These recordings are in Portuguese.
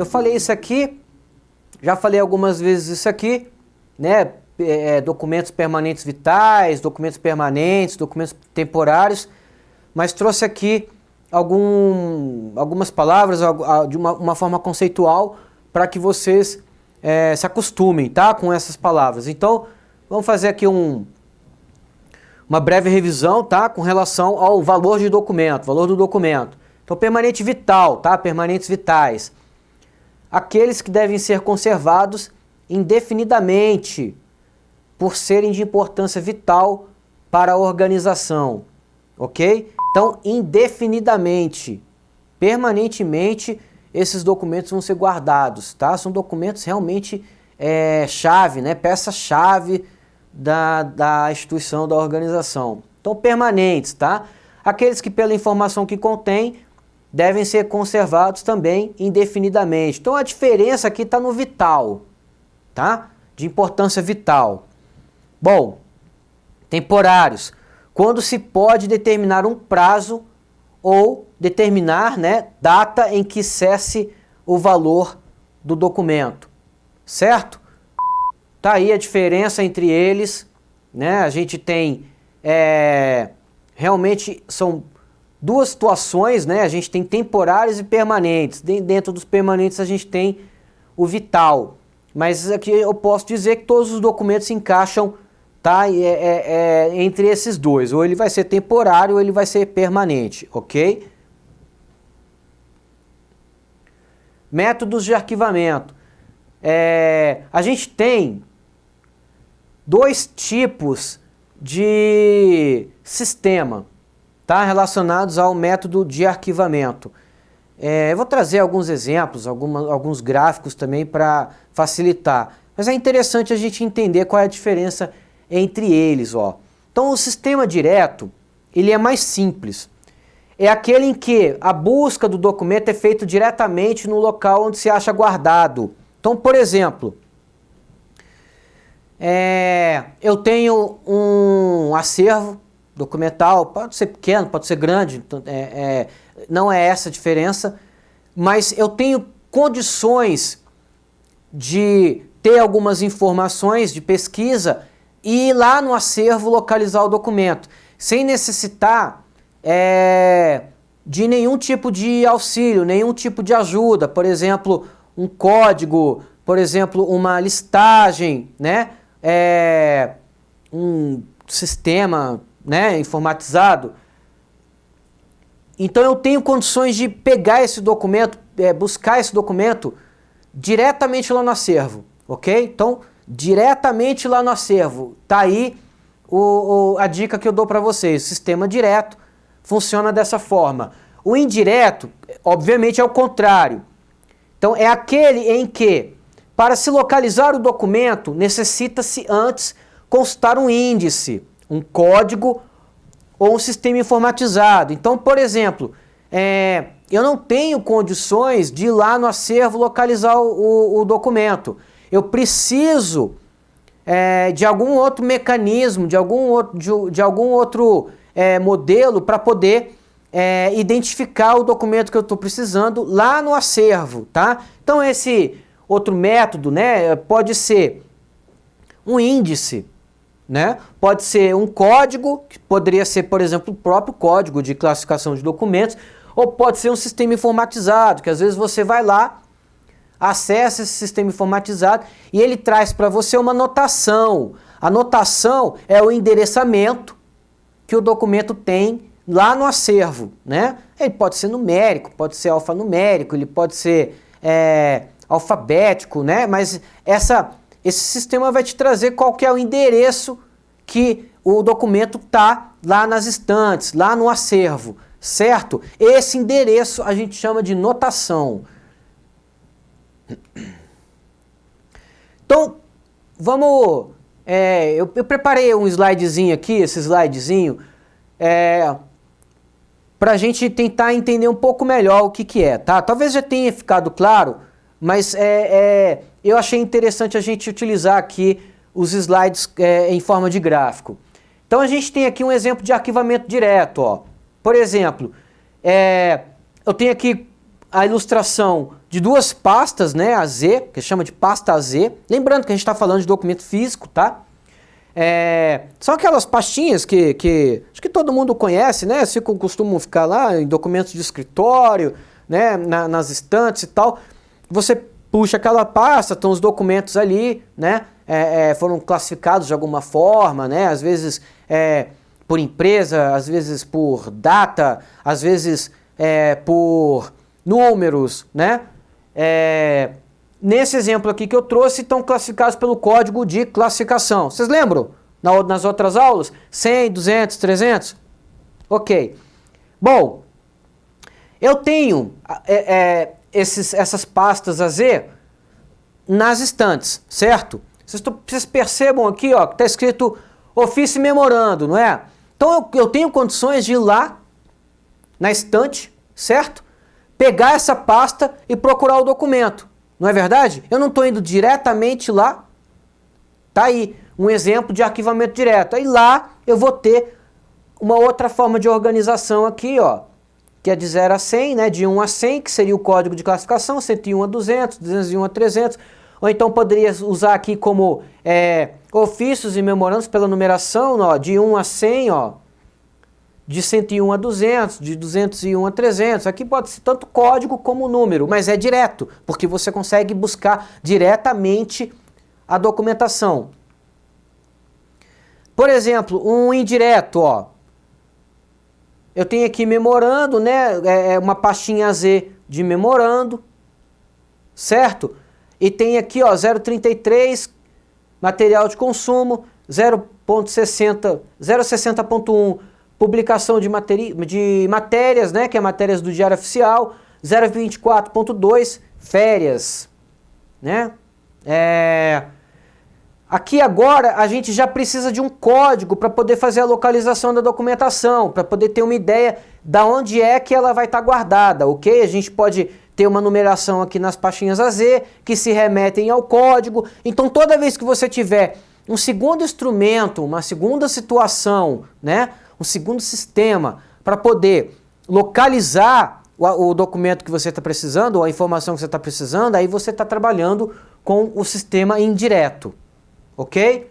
Eu falei isso aqui, já falei algumas vezes isso aqui, né? Documentos permanentes vitais, documentos permanentes, documentos temporários, mas trouxe aqui algumas palavras de uma forma conceitual para que vocês se acostumem, tá, com essas palavras. Então, vamos fazer aqui uma breve revisão, tá, com relação ao valor de documento, valor do documento. Então, permanente vital, tá, permanentes vitais. Aqueles que devem ser conservados indefinidamente, por serem de importância vital para a organização, ok? Então, indefinidamente, permanentemente, esses documentos vão ser guardados, tá? São documentos realmente chave, né? Peça-chave da instituição, da organização. Então, permanentes, tá? Aqueles que, pela informação que contém, devem ser conservados também indefinidamente. Então, a diferença aqui está no vital, tá? De importância vital. Bom, temporários. Quando se pode determinar um prazo ou determinar, né, data em que cesse o valor do documento, certo? Tá aí a diferença entre eles, né? A gente tem, realmente são duas situações, né? A gente tem temporários e permanentes. Dentro dos permanentes a gente tem o vital. Mas aqui eu posso dizer que todos os documentos se encaixam, tá? Entre esses dois. Ou ele vai ser temporário ou ele vai ser permanente, ok? Métodos de arquivamento. A gente tem dois tipos de sistema, tá? Relacionados ao método de arquivamento. Eu vou trazer alguns exemplos, alguns gráficos também para facilitar. Mas é interessante a gente entender qual é a diferença entre eles, ó. Então, o sistema direto, ele é mais simples. É aquele em que a busca do documento é feita diretamente no local onde se acha guardado. Então, por exemplo, eu tenho um acervo documental, pode ser pequeno, pode ser grande, então, não é essa a diferença, mas eu tenho condições de ter algumas informações de pesquisa e ir lá no acervo localizar o documento, sem necessitar de nenhum tipo de auxílio, nenhum tipo de ajuda, por exemplo, um código, por exemplo, uma listagem, né? Um sistema, né, informatizado. Então eu tenho condições de pegar esse documento, buscar esse documento diretamente lá no acervo, ok? Então, diretamente lá no acervo. Tá aí a dica que eu dou para vocês. O sistema direto funciona dessa forma. O indireto, obviamente, é o contrário. Então, é aquele em que, para se localizar o documento, necessita-se antes constar um índice, um código ou um sistema informatizado. Então, por exemplo, eu não tenho condições de ir lá no acervo localizar o documento. Eu preciso de algum outro mecanismo, de algum outro modelo para poder identificar o documento que eu estou precisando lá no acervo, tá? Então esse outro método, né, pode ser um índice, né? Pode ser um código, que poderia ser, por exemplo, o próprio código de classificação de documentos, ou pode ser um sistema informatizado, que às vezes você vai lá, acessa esse sistema informatizado e ele traz para você uma notação. A notação é o endereçamento que o documento tem lá no acervo, né? Ele pode ser numérico, pode ser alfanumérico, ele pode ser alfabético, né? Mas esse sistema vai te trazer qual que é o endereço que o documento está lá nas estantes, lá no acervo, certo? Esse endereço a gente chama de notação. Então, vamos... eu preparei um slidezinho aqui, esse slidezinho, para a gente tentar entender um pouco melhor o que é, tá? Talvez já tenha ficado claro, mas eu achei interessante a gente utilizar aqui os slides em forma de gráfico. Então a gente tem aqui um exemplo de arquivamento direto, ó. Por exemplo, eu tenho aqui a ilustração de duas pastas, né, AZ, que chama de pasta AZ. Lembrando que a gente está falando de documento físico, tá? São aquelas pastinhas que acho que todo mundo conhece, né? Costumam ficar lá em documentos de escritório, né, nas estantes e tal. Você puxa aquela pasta, estão os documentos ali, né? Foram classificados de alguma forma, né? Às vezes por empresa, às vezes por data, às vezes por números, né? Nesse exemplo aqui que eu trouxe, estão classificados pelo código de classificação. Vocês lembram? Nas outras aulas? 100, 200, 300? Ok. Bom, eu tenho essas pastas AZ nas estantes, certo? Vocês percebam aqui, ó, que está escrito ofício e memorando, não é? Então eu tenho condições de ir lá na estante, certo? Pegar essa pasta e procurar o documento. Não é verdade? Eu não estou indo diretamente lá. Tá aí um exemplo de arquivamento direto. Aí lá eu vou ter uma outra forma de organização aqui, ó, que é de 0 a 100, né, de 1 a 100, que seria o código de classificação, 101 a 200, 201 a 300. Ou então poderia usar aqui como ofícios e memorandos pela numeração, ó, de 1 a 100, ó, de 101 a 200, de 201 a 300. Aqui pode ser tanto código como número, mas é direto, porque você consegue buscar diretamente a documentação. Por exemplo, um indireto, ó. Eu tenho aqui memorando, né? Uma pastinha AZ de memorando, certo? E tem aqui, ó, 033, material de consumo, 0.60.1, publicação de matérias, né, que é matérias do Diário Oficial, 024.2, férias, né? Aqui agora a gente já precisa de um código para poder fazer a localização da documentação, para poder ter uma ideia da onde é que ela vai estar guardada, ok? A gente pode ter uma numeração aqui nas pastinhas AZ que se remetem ao código. Então toda vez que você tiver um segundo instrumento, uma segunda situação, né, um segundo sistema para poder localizar o documento que você está precisando, ou a informação que você está precisando, aí você está trabalhando com o sistema indireto, ok?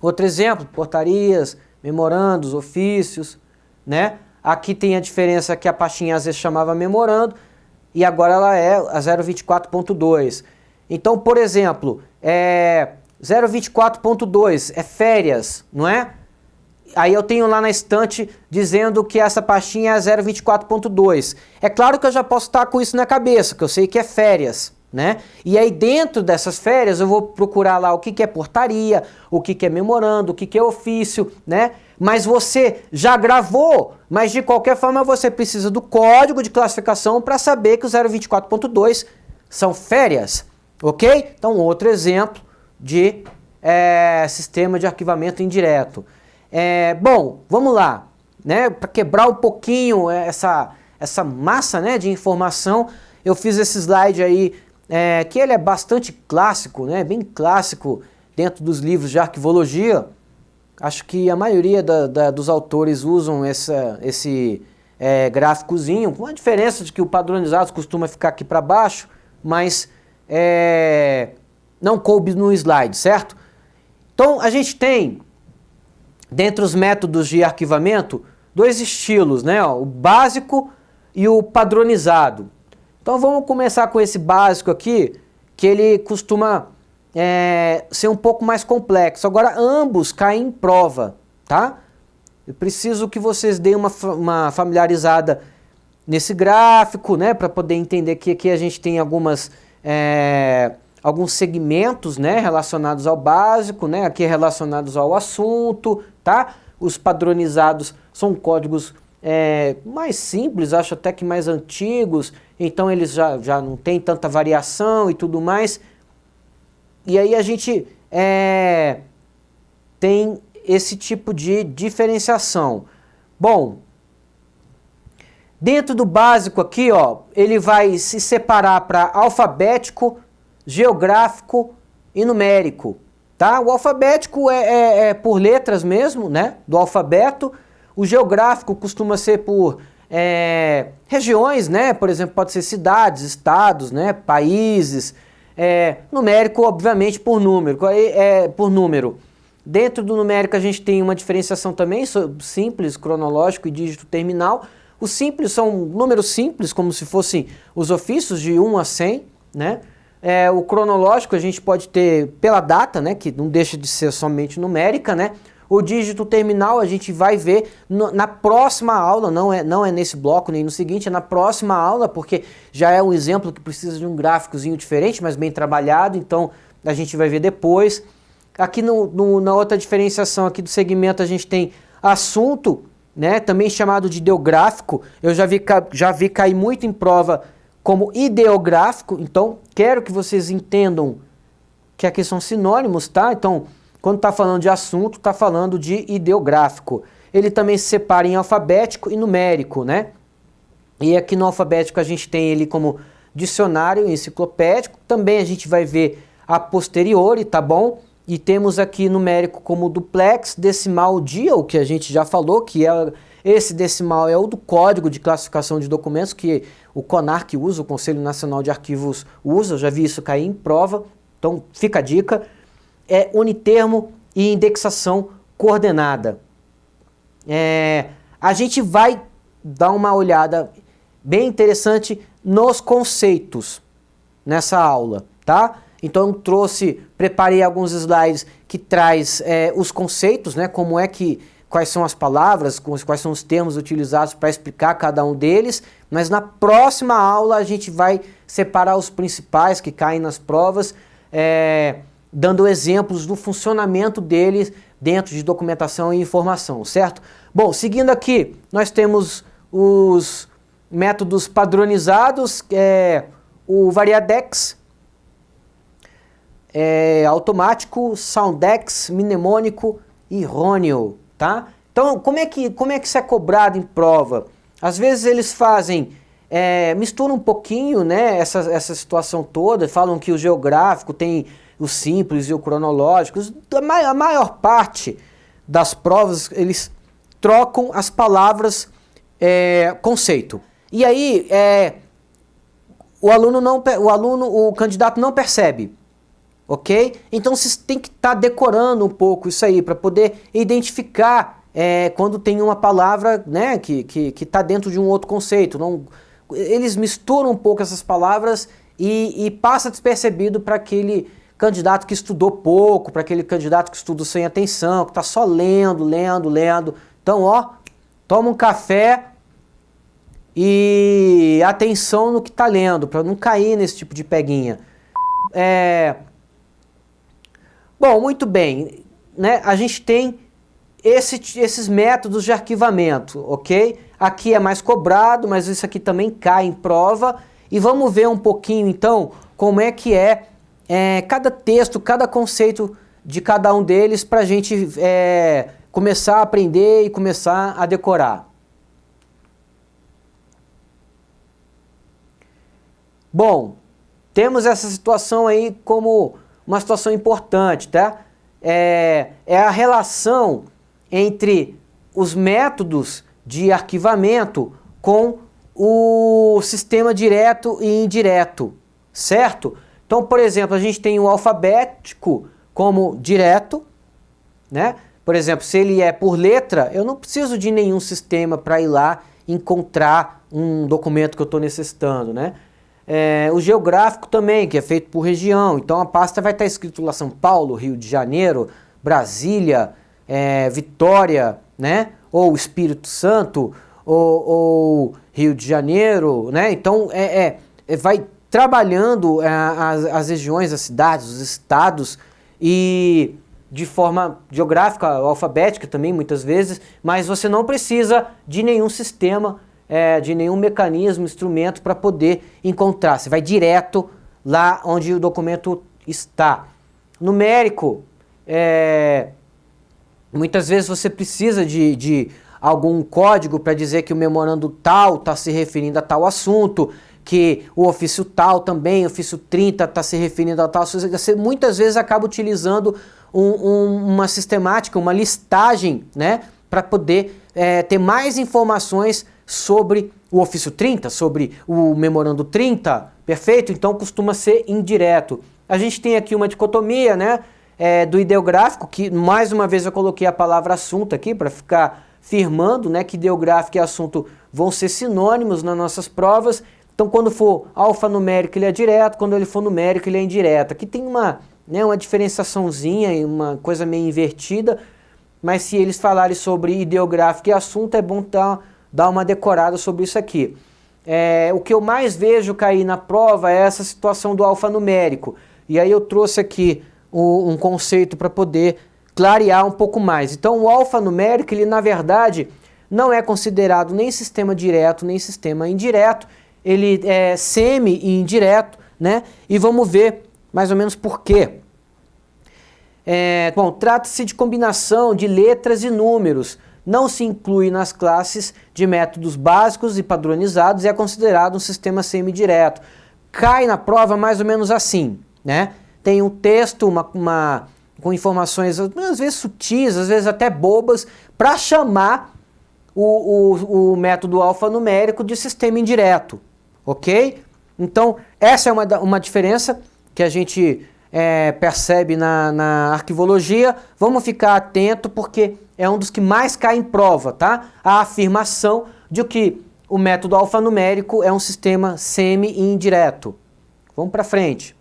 Outro exemplo, portarias, memorandos, ofícios, né? Aqui tem a diferença que a pastinha às vezes chamava memorando e agora ela é a 024.2. Então, por exemplo, 024.2 é férias, não é? Aí eu tenho lá na estante dizendo que essa pastinha é 024.2. É claro que eu já posso estar com isso na cabeça, que eu sei que é férias, né? E aí dentro dessas férias eu vou procurar lá o que é portaria, o que é memorando, o que é ofício, né? Mas você já gravou, mas de qualquer forma você precisa do código de classificação para saber que o 024.2 são férias, ok? Então outro exemplo de sistema de arquivamento indireto. Bom, vamos lá, né? Para quebrar um pouquinho essa massa, né, de informação, eu fiz esse slide aí, que ele é bastante clássico, né, bem clássico dentro dos livros de arquivologia. Acho que a maioria dos autores usam esse gráficozinho, com a diferença de que o padronizado costuma ficar aqui para baixo, mas não coube no slide, certo? Então a gente tem, dentre os métodos de arquivamento, dois estilos, né? O básico e o padronizado. Então vamos começar com esse básico aqui, que ele costuma ser um pouco mais complexo. Agora ambos caem em prova, tá? Eu preciso que vocês deem uma familiarizada nesse gráfico, né? Para poder entender que aqui a gente tem alguns segmentos, né, relacionados ao básico, né, aqui relacionados ao assunto, tá? Os padronizados são códigos mais simples, acho até que mais antigos, então eles já não tem tanta variação e tudo mais. E aí a gente tem esse tipo de diferenciação. Bom, dentro do básico aqui, ó, ele vai se separar para alfabético, geográfico e numérico, tá? O alfabético é por letras mesmo, né, do alfabeto. O geográfico costuma ser por regiões, né? Por exemplo, pode ser cidades, estados, né? Países. Numérico, obviamente, por número. Dentro do numérico a gente tem uma diferenciação também, simples, cronológico e dígito terminal. Os simples são números simples, como se fossem os ofícios de 1 a 100, né? O cronológico a gente pode ter pela data, né? Que não deixa de ser somente numérica, né? O dígito terminal a gente vai ver na próxima aula, não é nesse bloco nem no seguinte, é na próxima aula, porque já é um exemplo que precisa de um gráficozinho diferente, mas bem trabalhado, então a gente vai ver depois. Aqui na outra diferenciação aqui do segmento a gente tem assunto, né, também chamado de ideográfico. Eu já vi cair muito em prova como ideográfico, então quero que vocês entendam que aqui são sinônimos, tá? Então, quando está falando de assunto, está falando de ideográfico. Ele também se separa em alfabético e numérico, né? E aqui no alfabético a gente tem ele como dicionário enciclopédico. Também a gente vai ver a posteriori, tá bom? E temos aqui numérico como duplex, decimal dial, que a gente já falou, que esse decimal é o do Código de Classificação de Documentos, que o CONARC usa, o Conselho Nacional de Arquivos usa, eu já vi isso cair em prova, então fica a dica. Unitermo e indexação coordenada. A gente vai dar uma olhada bem interessante nos conceitos nessa aula, tá? Então preparei alguns slides que traz os conceitos, né? Quais são as palavras, quais são os termos utilizados para explicar cada um deles, mas na próxima aula a gente vai separar os principais que caem nas provas, dando exemplos do funcionamento deles dentro de documentação e informação, certo? Bom, seguindo aqui, nós temos os métodos padronizados, o Variadex, automático, Soundex, mnemônico e Rhônio, tá? Então, como é que isso é cobrado em prova? Às vezes eles fazem, misturam um pouquinho, né, essa situação toda, falam que o geográfico tem o simples e o cronológico. A maior parte das provas, eles trocam as palavras conceito. E aí, o candidato não percebe, ok? Então você tem que estar decorando um pouco isso aí, para poder identificar quando tem uma palavra, né, que está dentro de um outro conceito. Eles misturam um pouco essas palavras e passa despercebido para aquele candidato que estudou pouco, para aquele candidato que estuda sem atenção, que está só lendo. Então, toma um café e atenção no que está lendo, para não cair nesse tipo de peguinha. Bom, muito bem, né? A gente tem esses métodos de arquivamento, ok? Aqui é mais cobrado, mas isso aqui também cai em prova. E vamos ver um pouquinho, então, como é que cada texto, cada conceito de cada um deles para a gente começar a aprender e começar a decorar. Bom, temos essa situação aí como uma situação importante, tá? É a relação entre os métodos de arquivamento com o sistema direto e indireto, certo? Então, por exemplo, a gente tem o alfabético como direto, né? Por exemplo, se ele é por letra, eu não preciso de nenhum sistema para ir lá encontrar um documento que eu estou necessitando, né? O geográfico também, que é feito por região. Então a pasta vai estar escrito lá São Paulo, Rio de Janeiro, Brasília, Vitória, né? Ou Espírito Santo, ou Rio de Janeiro, né? Então vai trabalhando as regiões, as cidades, os estados, e de forma geográfica, alfabética também muitas vezes, mas você não precisa de nenhum sistema, de nenhum mecanismo, instrumento para poder encontrar. Você vai direto lá onde o documento está. Numérico, muitas vezes você precisa de algum código para dizer que o memorando tal está se referindo a tal assunto, que o ofício tal também, ofício 30 está se referindo a tal assunto. Você muitas vezes acaba utilizando uma sistemática, uma listagem, né, para poder ter mais informações sobre o ofício 30, sobre o memorando 30, perfeito? Então costuma ser indireto. A gente tem aqui uma dicotomia, né, do ideográfico, que mais uma vez eu coloquei a palavra assunto aqui para ficar firmando, né, que ideográfico e assunto vão ser sinônimos nas nossas provas. Então quando for alfanumérico ele é direto, quando ele for numérico ele é indireto. Aqui tem uma diferenciaçãozinha e uma coisa meio invertida, mas se eles falarem sobre ideográfico e assunto é bom dar uma decorada sobre isso aqui. O que eu mais vejo cair na prova é essa situação do alfanumérico. E aí eu trouxe aqui um conceito para poder clarear um pouco mais. Então o alfanumérico, ele na verdade não é considerado nem sistema direto nem sistema indireto, ele é semi-indireto, né? E vamos ver mais ou menos por quê. Bom, trata-se de combinação de letras e números, não se inclui nas classes de métodos básicos e padronizados e é considerado um sistema semi-direto. Cai na prova mais ou menos assim, né? Tem um texto, com informações às vezes sutis, às vezes até bobas, para chamar o método alfanumérico de sistema indireto, ok? Então, essa é uma diferença que a gente percebe na arquivologia. Vamos ficar atento porque é um dos que mais cai em prova, tá? A afirmação de que o método alfanumérico é um sistema semi-indireto. Vamos para frente.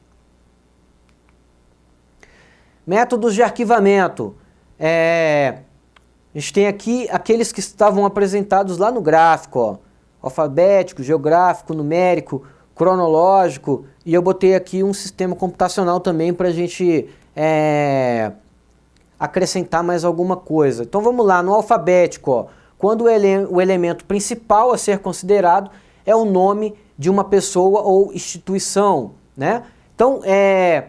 Métodos de arquivamento. A gente tem aqui aqueles que estavam apresentados lá no gráfico, ó. Alfabético, geográfico, numérico, cronológico, e eu botei aqui um sistema computacional também para a gente acrescentar mais alguma coisa. Então vamos lá, no alfabético, ó, quando o elemento principal a ser considerado é o nome de uma pessoa ou instituição, né? Então é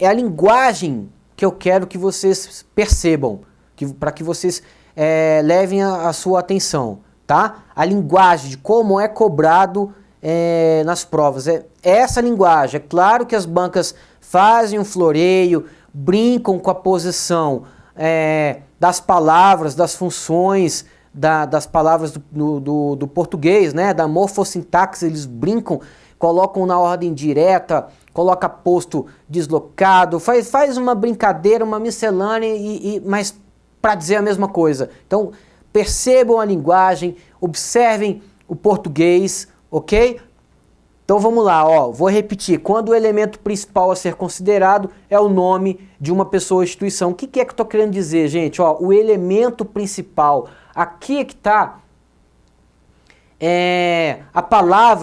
a linguagem que eu quero que vocês percebam, para que vocês levem a sua atenção, tá? A linguagem de como é cobrado nas provas. Essa linguagem. É claro que as bancas fazem um floreio, brincam com a posição das palavras, das funções, das palavras do português, né? Da morfossintaxe, eles brincam, colocam na ordem direta, coloca posto deslocado, faz uma brincadeira, uma miscelânea, mas para dizer a mesma coisa. Então, percebam a linguagem, observem o português, ok? Então vamos lá, ó, vou repetir. Quando o elemento principal a ser considerado é o nome de uma pessoa ou instituição. O que é que eu estou querendo dizer, gente? Ó, o elemento principal, aqui é que está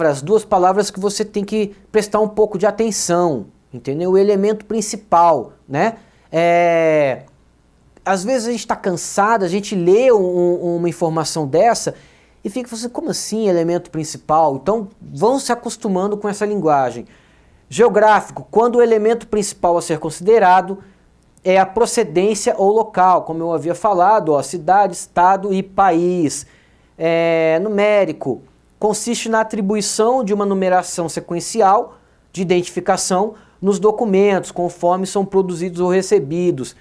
as duas palavras que você tem que prestar um pouco de atenção, entendeu? O elemento principal, né? Às vezes a gente está cansado, a gente lê uma informação dessa e fica assim, como assim elemento principal? Então vão se acostumando com essa linguagem. Geográfico, quando o elemento principal a ser considerado é a procedência ou local, como eu havia falado, ó, cidade, estado e país. Numérico, consiste na atribuição de uma numeração sequencial de identificação nos documentos, conforme são produzidos ou recebidos.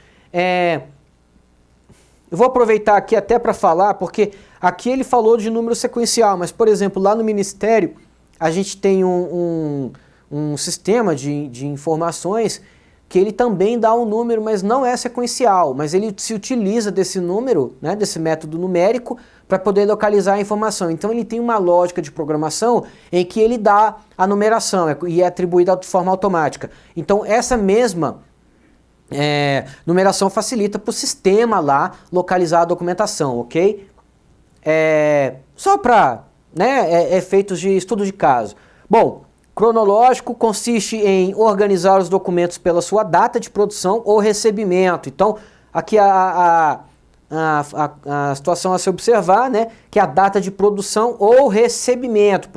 Eu vou aproveitar aqui até para falar, porque aqui ele falou de número sequencial, mas, por exemplo, lá no Ministério, a gente tem um sistema de informações que ele também dá um número, mas não é sequencial, mas ele se utiliza desse número, né, desse método numérico, para poder localizar a informação. Então ele tem uma lógica de programação em que ele dá a numeração e é atribuída de forma automática. Então essa mesma numeração facilita para o sistema lá localizar a documentação, ok? Só para efeitos de estudo de caso. Bom, cronológico consiste em organizar os documentos pela sua data de produção ou recebimento. Então, aqui a situação a se observar, né, que é a data de produção ou recebimento.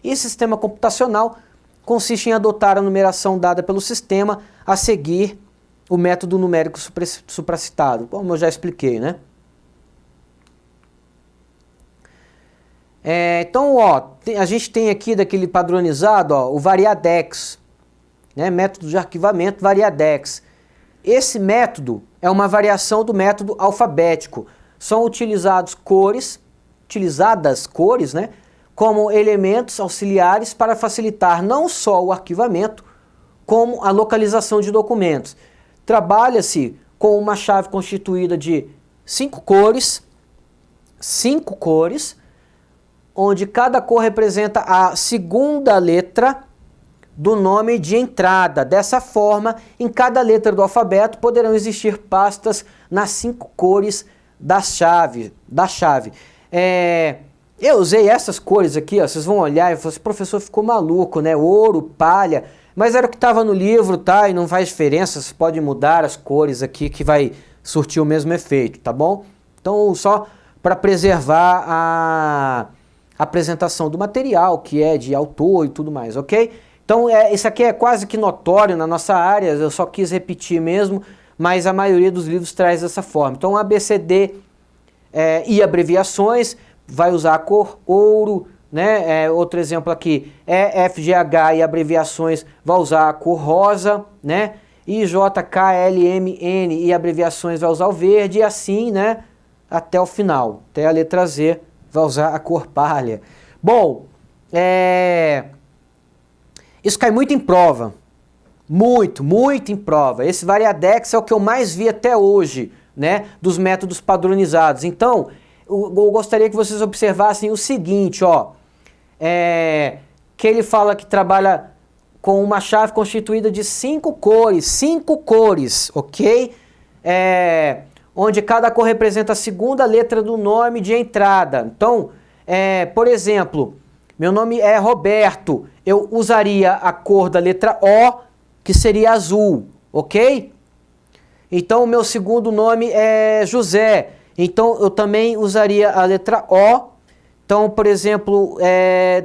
E sistema computacional consiste em adotar a numeração dada pelo sistema a seguir o método numérico supracitado, como eu já expliquei, né? Então, ó, a gente tem aqui daquele padronizado, ó, o variadex, né, método de arquivamento variadex. Esse método é uma variação do método alfabético. São utilizados cores utilizadas cores, né, como elementos auxiliares para facilitar não só o arquivamento, como a localização de documentos. Trabalha-se com uma chave constituída de 5 cores, onde cada cor representa a segunda letra do nome de entrada. Dessa forma, em cada letra do alfabeto poderão existir pastas nas 5 cores da chave. Eu usei essas cores aqui, ó, vocês vão olhar e falar assim, professor, ficou maluco, né? Ouro, palha, mas era o que estava no livro, tá? E não faz diferença, você pode mudar as cores aqui que vai surtir o mesmo efeito, tá bom? Então, só para preservar a apresentação do material, que é de autor e tudo mais, ok? Então, isso aqui é quase que notório na nossa área, eu só quis repetir mesmo, mas a maioria dos livros traz dessa forma. Então, ABCD e abreviações, vai usar a cor ouro, né? Outro exemplo aqui, FGH e abreviações, vai usar a cor rosa, né? IJKLMN e abreviações vai usar o verde, e assim, né? Até o final, até a letra Z vai usar a cor palha. Bom, isso cai muito em prova, muito em prova. Esse Variadex é o que eu mais vi até hoje, né, dos métodos padronizados. Então, eu gostaria que vocês observassem o seguinte, ó, que ele fala que trabalha com uma chave constituída de 5 cores, ok? Onde cada cor representa a segunda letra do nome de entrada. Então, por exemplo, meu nome é Roberto, eu usaria a cor da letra O, que seria azul, ok? Então, o meu segundo nome é José, então eu também usaria a letra O. Então, por exemplo,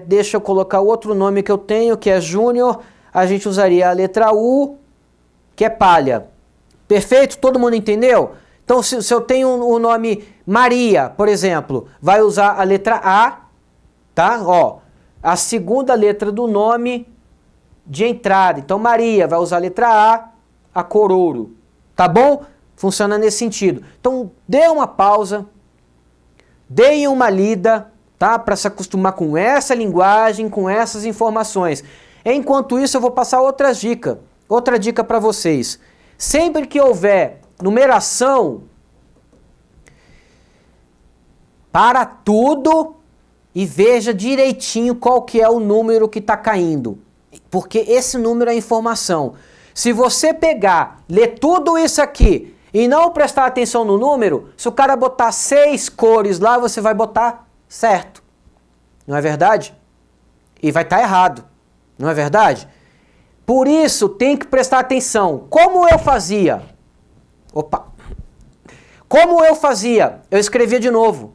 deixa eu colocar o outro nome que eu tenho, que é Júnior, a gente usaria a letra U, que é palha. Perfeito? Todo mundo entendeu? Então, se eu tenho o nome Maria, por exemplo, vai usar a letra A, tá? Ó, a segunda letra do nome de entrada. Então, Maria vai usar a letra a cor ouro. Tá bom? Funciona nesse sentido. Então, dê uma pausa, dê uma lida, tá? Para se acostumar com essa linguagem, com essas informações. Enquanto isso, eu vou passar outra dica para vocês. Sempre que houver numeração, para tudo e veja direitinho qual que é o número que está caindo. Porque esse número é informação. Se você pegar, ler tudo isso aqui e não prestar atenção no número, se o cara botar 6 cores lá, você vai botar certo. Não é verdade? E vai estar errado. Não é verdade? Por isso, tem que prestar atenção. Como eu fazia? Como eu fazia? Eu escrevia de novo.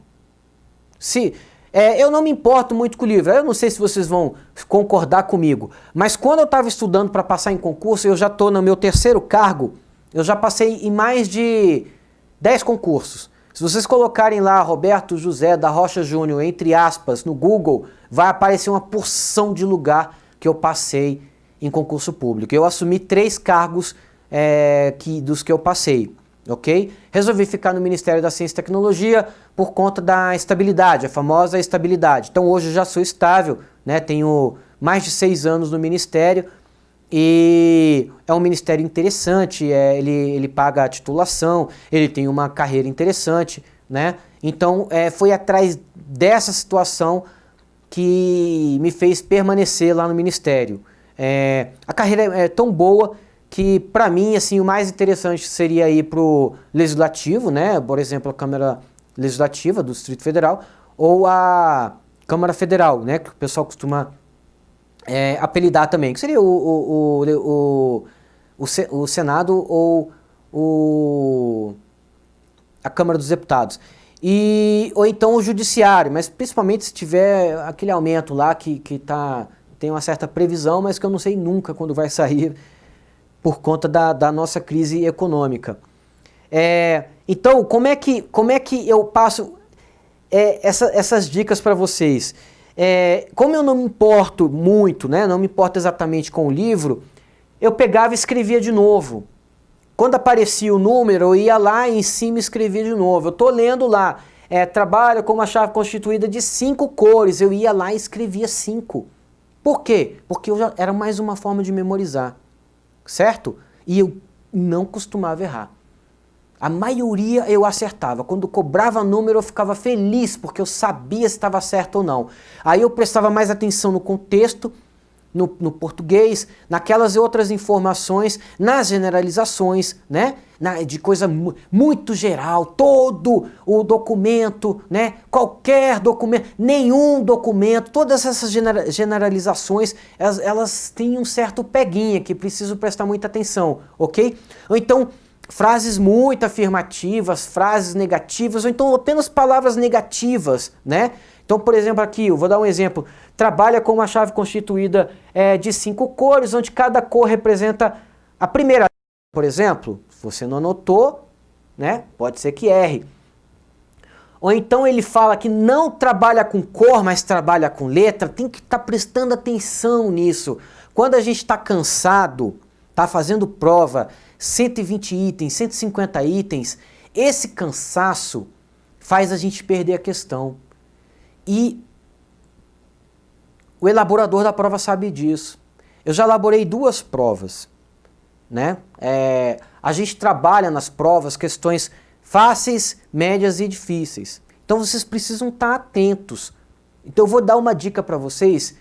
Eu não me importo muito com o livro, eu não sei se vocês vão concordar comigo, mas quando eu estava estudando para passar em concurso, eu já estou no meu 3º cargo, eu já passei em mais de 10 concursos. Se vocês colocarem lá Roberto José da Rocha Júnior, entre aspas, no Google, vai aparecer uma porção de lugar que eu passei em concurso público. Eu assumi 3 cargos dos que eu passei. Ok? Resolvi ficar no Ministério da Ciência e Tecnologia por conta da estabilidade, a famosa estabilidade. Então hoje eu já sou estável, né? Tenho mais de 6 anos no Ministério e é um ministério interessante, ele paga a titulação, ele tem uma carreira interessante, né? Então foi atrás dessa situação que me fez permanecer lá no Ministério. A carreira é tão boa que, para mim, assim, o mais interessante seria ir para o Legislativo, né? Por exemplo, a Câmara Legislativa do Distrito Federal ou a Câmara Federal, né? Que o pessoal costuma apelidar também, que seria o Senado ou a Câmara dos Deputados. Ou então o Judiciário, mas principalmente se tiver aquele aumento lá que tem uma certa previsão, mas que eu não sei nunca quando vai sair, por conta da nossa crise econômica. Então, como é que eu passo essas dicas para vocês? Como eu não me importo muito, né, não me importo exatamente com o livro, eu pegava e escrevia de novo. Quando aparecia o número, eu ia lá em cima e escrevia de novo. Eu estou lendo lá trabalha com uma chave constituída de 5 cores. Eu ia lá e escrevia 5. Por quê? Porque era mais uma forma de memorizar, certo? E eu não costumava errar. A maioria eu acertava. Quando cobrava número eu ficava feliz, porque eu sabia se estava certo ou não. Aí eu prestava mais atenção no contexto, no português, naquelas outras informações, nas generalizações, né? De coisa muito geral, todo o documento, né? Qualquer documento, nenhum documento, todas essas generalizações, elas têm um certo peguinha que preciso prestar muita atenção, ok? Ou então, frases muito afirmativas, frases negativas, ou então apenas palavras negativas, né? Então, por exemplo, aqui, eu vou dar um exemplo. Trabalha com uma chave constituída de 5 cores, onde cada cor representa a primeira. Por exemplo, se você não anotou, né, pode ser que erre. Ou então ele fala que não trabalha com cor, mas trabalha com letra. Tem que estar prestando atenção nisso. Quando a gente está cansado, está fazendo prova, 120 itens, 150 itens, esse cansaço faz a gente perder a questão. E o elaborador da prova sabe disso. Eu já elaborei 2 provas, né? A gente trabalha nas provas questões fáceis, médias e difíceis. Então vocês precisam estar atentos. Então eu vou dar uma dica para vocês,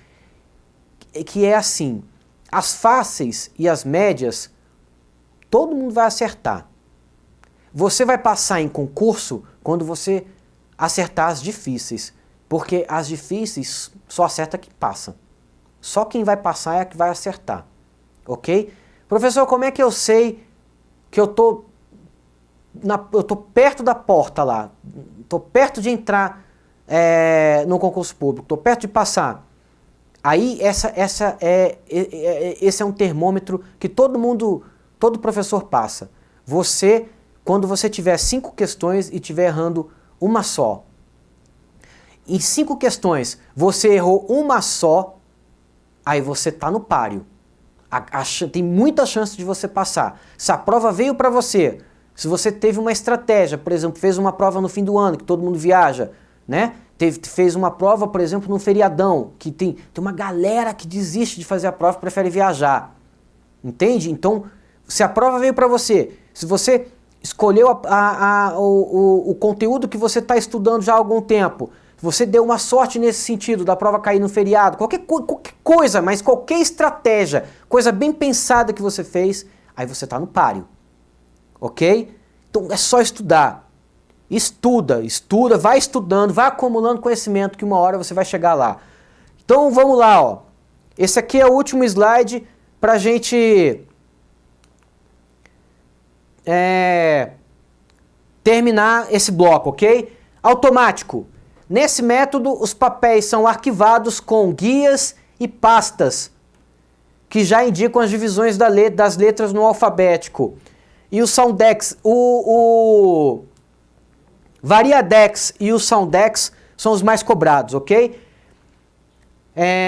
que é assim: as fáceis e as médias, todo mundo vai acertar. Você vai passar em concurso quando você acertar as difíceis. Porque as difíceis só acerta quem passa. Só quem vai passar é a que vai acertar. Ok? Professor, como é que eu sei que eu tô perto da porta lá? Tô perto de entrar no concurso público. Tô perto de passar. Aí esse é um termômetro que todo professor passa. Quando você tiver 5 questões e estiver errando uma só, em 5 questões, você errou uma só, aí você está no páreo. Tem muita chance de você passar. Se a prova veio para você, se você teve uma estratégia, por exemplo, fez uma prova no fim do ano, que todo mundo viaja, né? Fez uma prova, por exemplo, no feriadão, que tem uma galera que desiste de fazer a prova e prefere viajar. Entende? Então, se a prova veio para você, se você escolheu o conteúdo que você está estudando já há algum tempo, você deu uma sorte nesse sentido, da prova cair no feriado, qualquer coisa, mas qualquer estratégia, coisa bem pensada que você fez, aí você está no páreo, ok? Então é só estudar, estuda, vai estudando, vai acumulando conhecimento que uma hora você vai chegar lá. Então vamos lá, ó. Esse aqui é o último slide para a gente terminar esse bloco, ok? Automático. Nesse método, os papéis são arquivados com guias e pastas, que já indicam as divisões das letras no alfabético. E o Soundex, o Variadex e o Soundex são os mais cobrados, ok?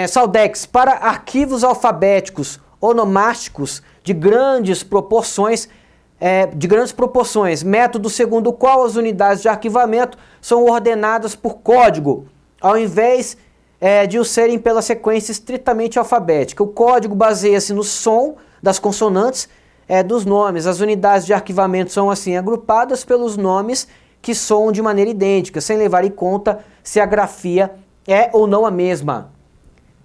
Soundex, para arquivos alfabéticos onomásticos de grandes proporções, método segundo o qual as unidades de arquivamento são ordenadas por código, ao invés de o serem pela sequência estritamente alfabética. O código baseia-se no som das consonantes dos nomes. As unidades de arquivamento são assim agrupadas pelos nomes que soam de maneira idêntica, sem levar em conta se a grafia é ou não a mesma.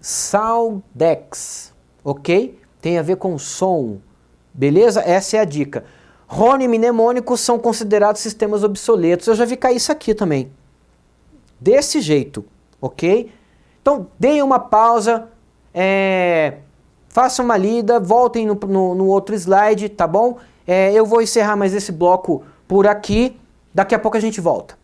Soundex, ok? Tem a ver com som, beleza? Essa é a dica. Rônimo e mnemônico são considerados sistemas obsoletos. Eu já vi cair isso aqui também. Desse jeito, ok? Então, deem uma pausa, façam uma lida, voltem no outro slide, tá bom? Eu vou encerrar mais esse bloco por aqui. Daqui a pouco a gente volta.